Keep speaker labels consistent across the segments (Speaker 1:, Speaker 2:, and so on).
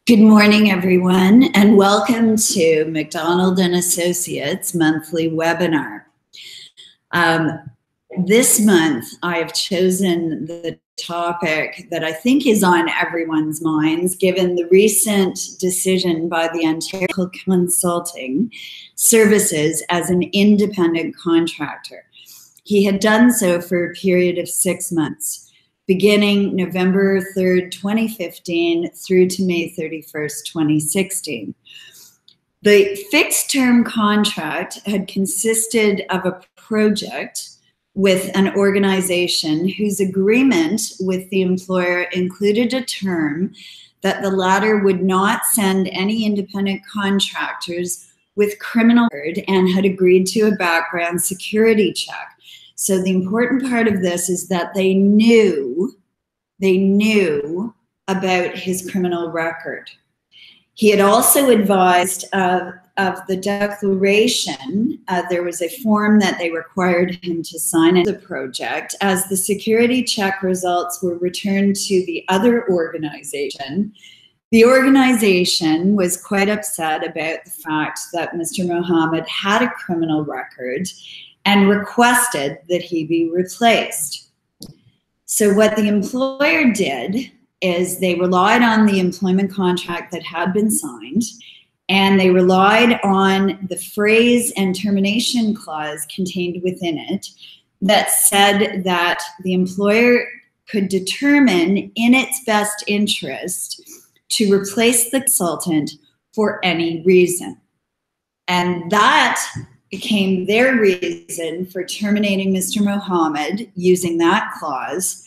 Speaker 1: Good morning, everyone, and welcome to MacDonald and Associates monthly webinar. This month, I have chosen the topic that I think is on everyone's minds, given the recent decision by the Ontario Consulting Services as an independent contractor. He had done so for a period of 6 months, beginning November 3rd, 2015 through to May 31st, 2016. The fixed term contract had consisted of a project with an organization whose agreement with the employer included a term that the latter would not send any independent contractors with criminal record and had agreed to a background security check. So the important part of this is that they knew about his criminal record. He had also advised of the declaration. There was a form that they required him to sign in the project as the security check results were returned to the other organization. The organization was quite upset about the fact that Mr. Mohamed had a criminal record and requested that he be replaced. So what the employer did is they relied on the employment contract that had been signed, and they relied on the phrase and termination clause contained within it that said that the employer could determine in its best interest to replace the consultant for any reason. And that became their reason for terminating Mr. Mohamed using that clause,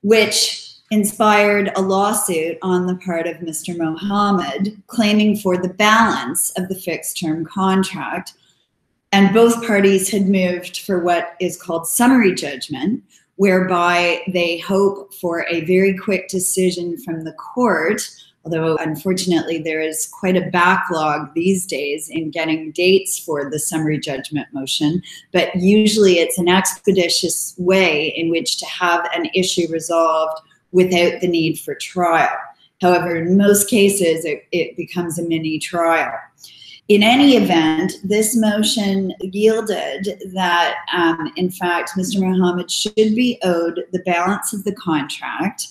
Speaker 1: which inspired a lawsuit on the part of Mr. Mohamed claiming for the balance of the fixed term contract. And both parties had moved for what is called summary judgment, whereby they hope for a very quick decision from the court, although unfortunately there is quite a backlog these days in getting dates for the summary judgment motion, but usually it's an expeditious way in which to have an issue resolved without the need for trial. However, in most cases, it becomes a mini trial. In any event, this motion yielded that, in fact, Mr. Mohamed should be owed the balance of the contract,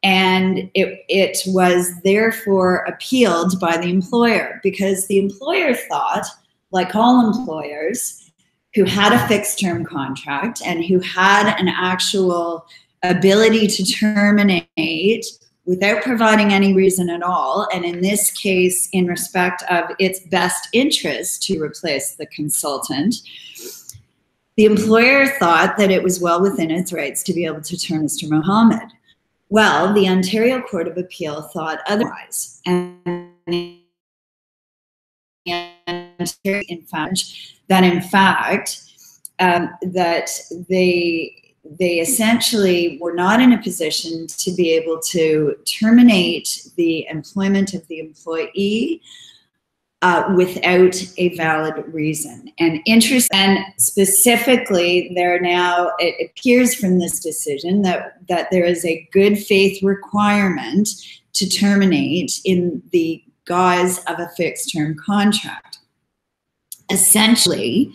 Speaker 1: and it was therefore appealed by the employer, because the employer thought, like all employers who had a fixed term contract and who had an actual ability to terminate without providing any reason at all, and in this case, in respect of its best interest to replace the consultant, the employer thought that it was well within its rights to be able to terminate Mr. Mohamed. Well, the Ontario Court of Appeal thought otherwise, and in fact, they essentially were not in a position to be able to terminate the employment of the employee without a valid reason. And specifically, it appears from this decision that there is a good faith requirement to terminate in the guise of a fixed term contract. Essentially,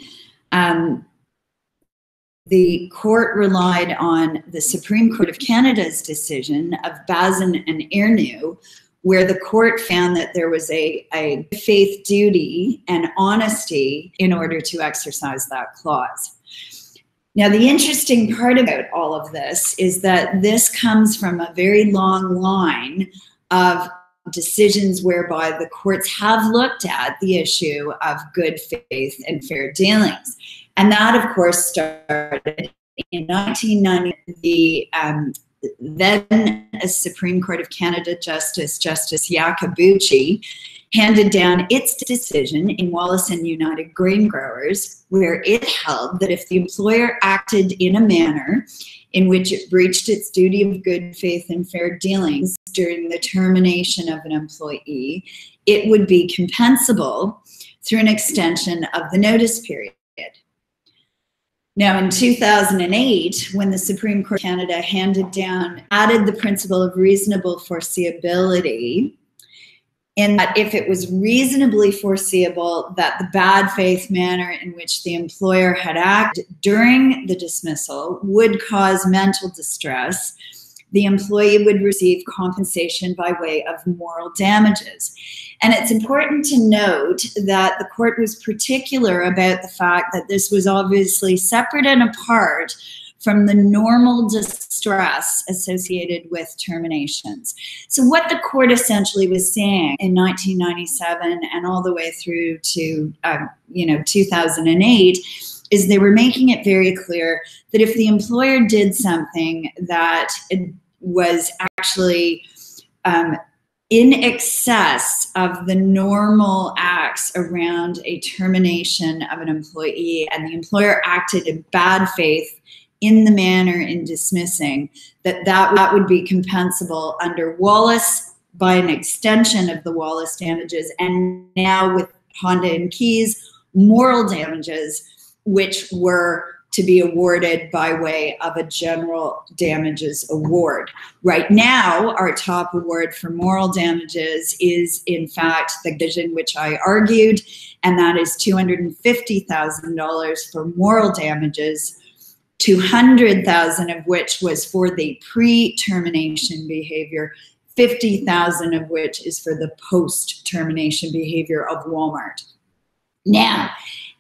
Speaker 1: the court relied on the Supreme Court of Canada's decision of Bazin and Ernew, where the court found that there was a faith duty and honesty in order to exercise that clause. Now, the interesting part about all of this is that this comes from a very long line of decisions whereby the courts have looked at the issue of good faith and fair dealings. And that, of course, started in 1990. The then Supreme Court of Canada Justice Iacobucci, handed down its decision in Wallace and United Grain Growers, where it held that if the employer acted in a manner in which it breached its duty of good faith and fair dealings during the termination of an employee, it would be compensable through an extension of the notice period. Now, in 2008, when the Supreme Court of Canada added the principle of reasonable foreseeability, in that if it was reasonably foreseeable that the bad faith manner in which the employer had acted during the dismissal would cause mental distress, the employee would receive compensation by way of moral damages. And it's important to note that the court was particular about the fact that this was obviously separate and apart from the normal distress associated with terminations. So what the court essentially was saying in 1997 and all the way through to 2008 is they were making it very clear that if the employer did something that was actually in excess of the normal acts around a termination of an employee, and the employer acted in bad faith in the manner in dismissing, that would be compensable under Wallace by an extension of the Wallace damages, and now with Honda and Keys, moral damages, which were to be awarded by way of a general damages award. Right now, our top award for moral damages is, in fact, the division which I argued, and that is $250,000 for moral damages, $200,000 of which was for the pre-termination behavior, $50,000 of which is for the post-termination behavior of Walmart. Now,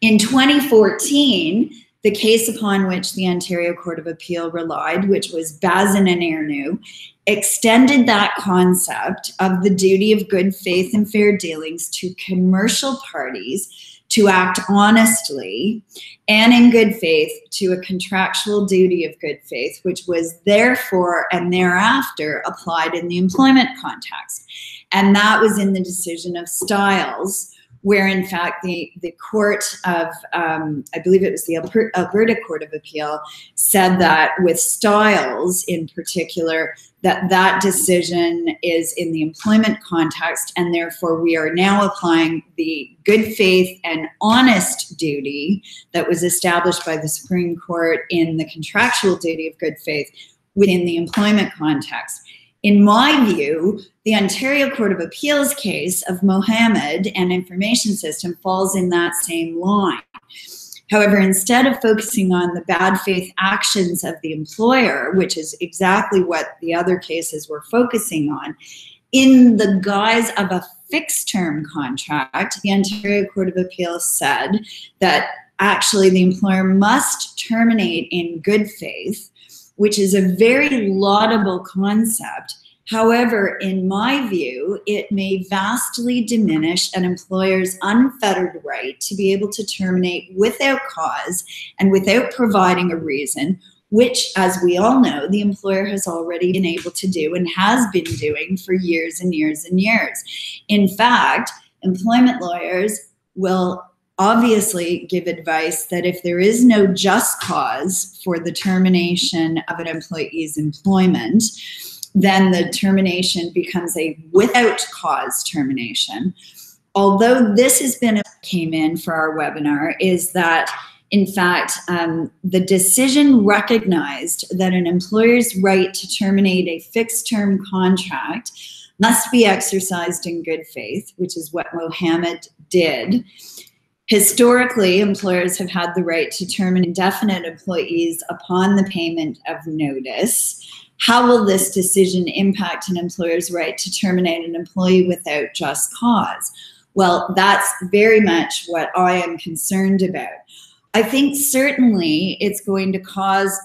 Speaker 1: in 2014, the case upon which the Ontario Court of Appeal relied, which was Bazin and Ernoux, extended that concept of the duty of good faith and fair dealings to commercial parties to act honestly and in good faith to a contractual duty of good faith, which was therefore and thereafter applied in the employment context. And that was in the decision of Stiles, where in fact the court of, I believe it was the Alberta Court of Appeal, said that with Stiles in particular, that decision is in the employment context, and therefore we are now applying the good faith and honest duty that was established by the Supreme Court in the contractual duty of good faith within the employment context. In my view, the Ontario Court of Appeals case of Mohamed and information system falls in that same line. However, instead of focusing on the bad faith actions of the employer, which is exactly what the other cases were focusing on, in the guise of a fixed term contract, the Ontario Court of Appeals said that actually the employer must terminate in good faith, which is a very laudable concept. However, in my view, it may vastly diminish an employer's unfettered right to be able to terminate without cause and without providing a reason, which, as we all know, the employer has already been able to do and has been doing for years and years and years. In fact, employment lawyers will obviously give advice that if there is no just cause for the termination of an employee's employment, then the termination becomes a without cause termination. Although this has been came in for our webinar, is that in fact the decision recognized that an employer's right to terminate a fixed term contract must be exercised in good faith, which is what Mohamed did. Historically, employers have had the right to terminate indefinite employees upon the payment of notice. How will this decision impact an employer's right to terminate an employee without just cause? Well, that's very much what I am concerned about. I think certainly it's going to cause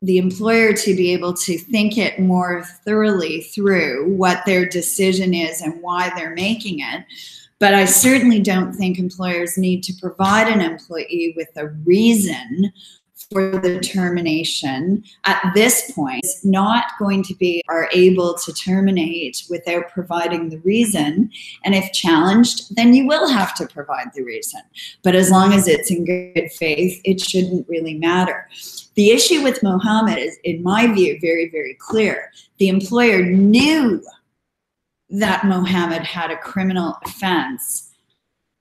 Speaker 1: the employer to be able to think it more thoroughly through what their decision is and why they're making it. But I certainly don't think employers need to provide an employee with a reason for the termination. At this point, it's not going to be are able to terminate without providing the reason. And if challenged, then you will have to provide the reason. But as long as it's in good faith, it shouldn't really matter. The issue with Mohamed is, in my view, very, very clear. The employer knew that Mohamed had a criminal offense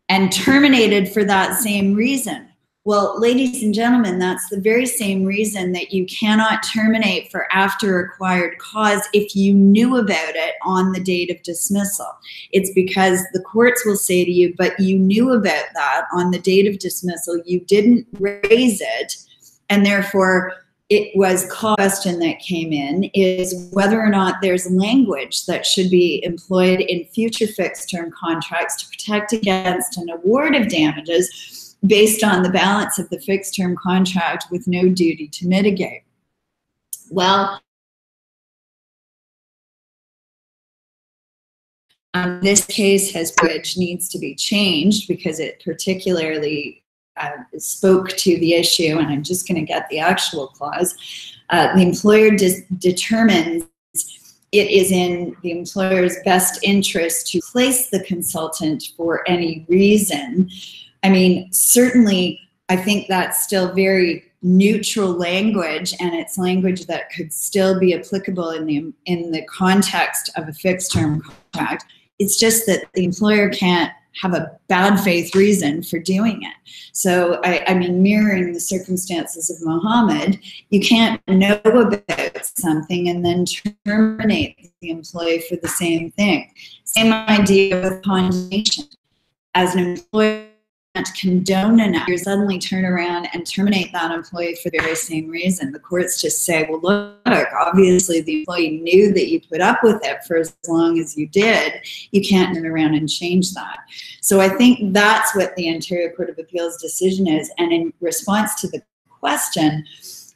Speaker 1: and terminated for that same reason. Well, ladies and gentlemen, that's the very same reason that you cannot terminate for after acquired cause if you knew about it on the date of dismissal. It's because the courts will say to you, but you knew about that on the date of dismissal, you didn't raise it, and therefore it was question that came in is whether or not there's language that should be employed in future fixed term contracts to protect against an award of damages based on the balance of the fixed term contract with no duty to mitigate. Well, this case which needs to be changed because it particularly spoke to the issue, and I'm just going to get the actual clause. The employer determines it is in the employer's best interest to place the consultant for any reason. I mean, certainly, I think that's still very neutral language, and it's language that could still be applicable in the context of a fixed term contract. It's just that the employer can't have a bad faith reason for doing it. So, I mean, mirroring the circumstances of Mohamed, you can't know about something and then terminate the employee for the same thing. Same idea with condemnation. As an employer, condone an act, you suddenly turn around and terminate that employee for the very same reason. The courts just say, well, look, obviously the employee knew that you put up with it for as long as you did. You can't turn around and change that. So I think that's what the Ontario Court of Appeals decision is. And in response to the question,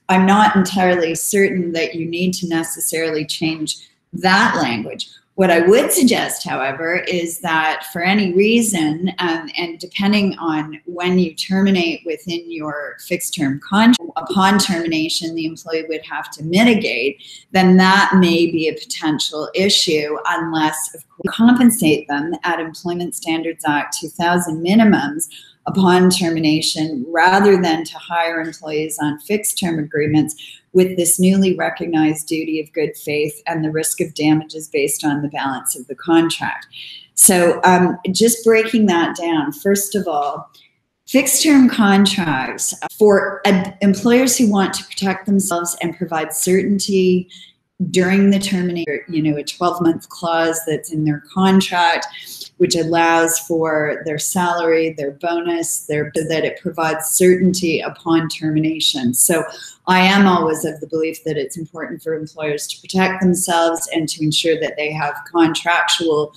Speaker 1: I'm not entirely certain that you need to necessarily change that language. What I would suggest, however, is that for any reason, and depending on when you terminate within your fixed term contract, upon termination, the employee would have to mitigate, then that may be a potential issue unless, of course, compensate them at Employment Standards Act 2000 minimums upon termination, rather than to hire employees on fixed term agreements with this newly recognized duty of good faith and the risk of damages based on the balance of the contract. So just breaking that down, first of all, fixed term contracts for employers who want to protect themselves and provide certainty during the termination, a 12-month clause that's in their contract, which allows for their salary, their bonus, so that it provides certainty upon termination. So I am always of the belief that it's important for employers to protect themselves and to ensure that they have contractual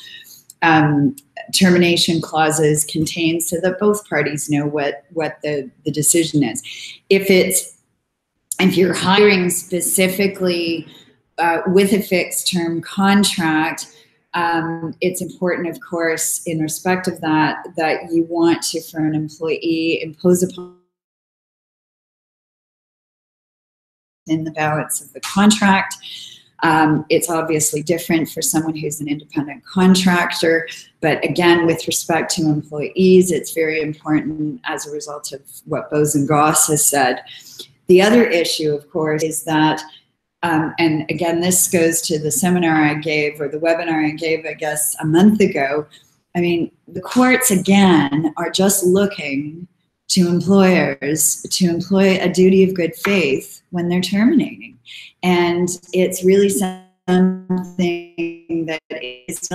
Speaker 1: termination clauses contained so that both parties know what the decision is. If you're hiring specifically with a fixed term contract, it's important, of course, in respect of that you want to, for an employee, impose upon in the balance of the contract. It's obviously different for someone who's an independent contractor, but again, with respect to employees, it's very important as a result of what Bose and Goss has said. The other issue, of course, is that and again, this goes to the seminar I gave, or the webinar I gave, I guess, a month ago. I mean, the courts, again, are just looking to employers to employ a duty of good faith when they're terminating. And it's really something that is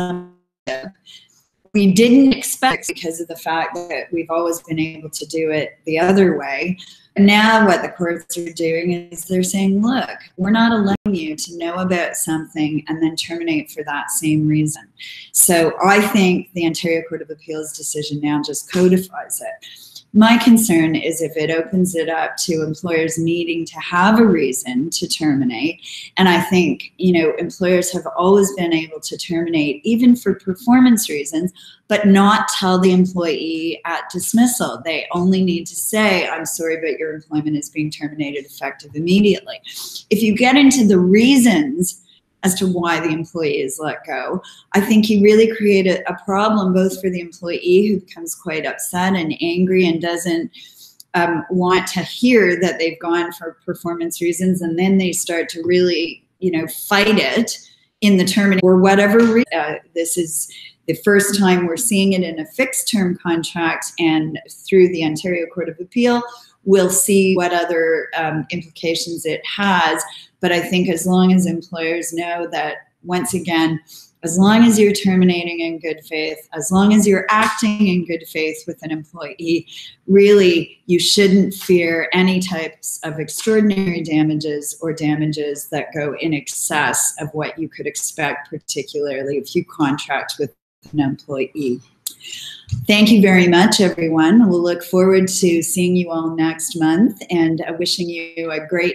Speaker 1: we didn't expect because of the fact that we've always been able to do it the other way. Now what the courts are doing is they're saying, look, we're not allowing you to know about something and then terminate for that same reason. So I think the Ontario Court of Appeals decision now just codifies it. My concern is if it opens it up to employers needing to have a reason to terminate. And I think, employers have always been able to terminate even for performance reasons, but not tell the employee at dismissal. They only need to say, I'm sorry, but your employment is being terminated effective immediately. If you get into the reasons as to why the employee is let go, I think you really create a problem both for the employee, who becomes quite upset and angry and doesn't want to hear that they've gone for performance reasons, and then they start to really, fight it in the termination or whatever reason. This is the first time we're seeing it in a fixed term contract, and through the Ontario Court of Appeal, we'll see what other implications it has. But I think as long as employers know that, once again, as long as you're terminating in good faith, as long as you're acting in good faith with an employee, really, you shouldn't fear any types of extraordinary damages or damages that go in excess of what you could expect, particularly if you contract with an employee. Thank you very much, everyone. We'll look forward to seeing you all next month, and wishing you a great